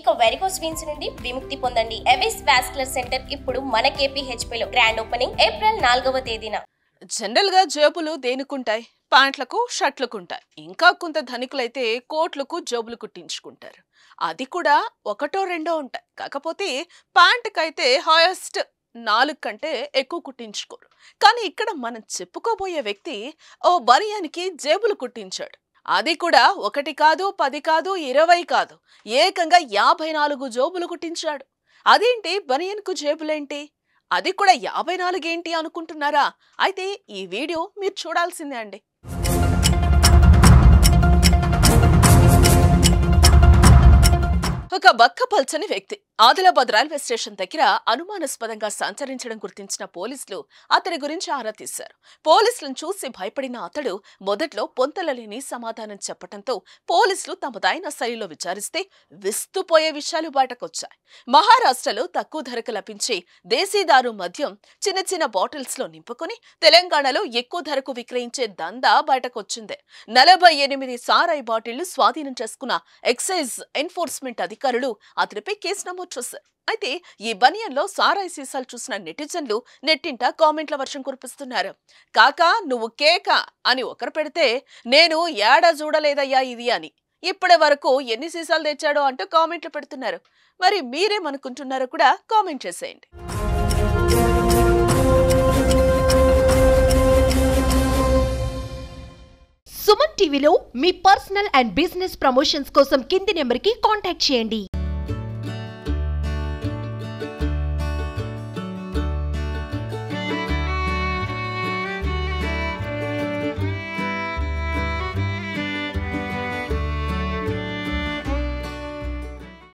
ఇక varicose veins నుండి విముక్తి పొందండి. ఎవిస్ వాస్కులర్ సెంటర్ ఇప్పుడు మన KPHP లో గ్రాండ్ ఓపెనింగ్ ఏప్రిల్ 4వ తేదీన. జనరల్ గా జేబులు దేనికుంటాయి? ప్యాంట్లకు, షర్ట్లకుంటాయి. ఇంకా కొంత ధనికులైతే కోట్లకు జేబులు కుట్టించుకుంటారు. అది కూడా ఒకటో రెండో ఉంటాయి. కాకపోతే ప్యాంటుకైతే హైయెస్ట్ 4 కంటే ఎక్కువ కుట్టించుకోరు. కానీ ఇక్కడ మనం చెప్పుకోబోయే వ్యక్తి ఓ బనియానికి జేబులు కుట్టించాడు. అది కూడా 1 కాదు, 10 కాదు, 20 కాదు, ఏకంగా 54 జేబులు కుట్టించాడు. అదేంటి బనియన్కు జేబులేంటి? అది కూడా 54 ఏంటి అనుకుంటున్నారా? అయితే ఈ వీడియో మీరు చూడాల్సిందే అండి. ఒక బక్కపల్చని వ్యక్తి ఆదిలాబాద్ రైల్వే స్టేషన్ దగ్గర అనుమానాస్పదంగా సంచరించడం గుర్తించిన పోలీసులు అతడి గురించి ఆరా తీశారు. పోలీసులను చూసి భయపడిన అతడు మొదట్లో పొంతలలేని సమాధానం చెప్పడంతో పోలీసులు తమదైన శైలిలో విచారిస్తే విస్తుపోయే విషయాలు బయటకొచ్చాయి. మహారాష్ట్రలో తక్కువ ధరకు లభించే దేశీదారు మద్యం చిన్న చిన్న బాటిల్స్ లో నింపుకొని తెలంగాణలో ఎక్కువ ధరకు విక్రయించే దందా బయటకొచ్చింది. 48 సారాయి బాటిళ్లు స్వాధీనం చేసుకున్న ఎక్సైజ్ ఎన్ఫోర్స్మెంట్ అధికారులు అతడిపై కేసు నమోదు చేశారు. అయితే ఈ బనియన్లో సారాయి సీసాలు చూసిన నెటిజన్లు నెట్టింట కామెంట్ల వర్షం కురిపిస్తున్నారు. కాకా నువ్వు కేక అని ఒకరు పెడితే, నేను ఏడా చూడలేదయ్యా ఇది అని. ఇప్పటి వరకు ఎన్ని సీసాలు తెచ్చాడో అంటూ కామెంట్లు పెడుతున్నారు. మరి మీరేమనుకుంటున్నారో కూడా కామెంట్ చేసేయండి. సుమన్ టీవీలో మీ పర్సనల్ అండ్ బిజినెస్ ప్రమోషన్స్ కోసం కింది నెంబర్కి కాంటాక్ట్ చేయండి.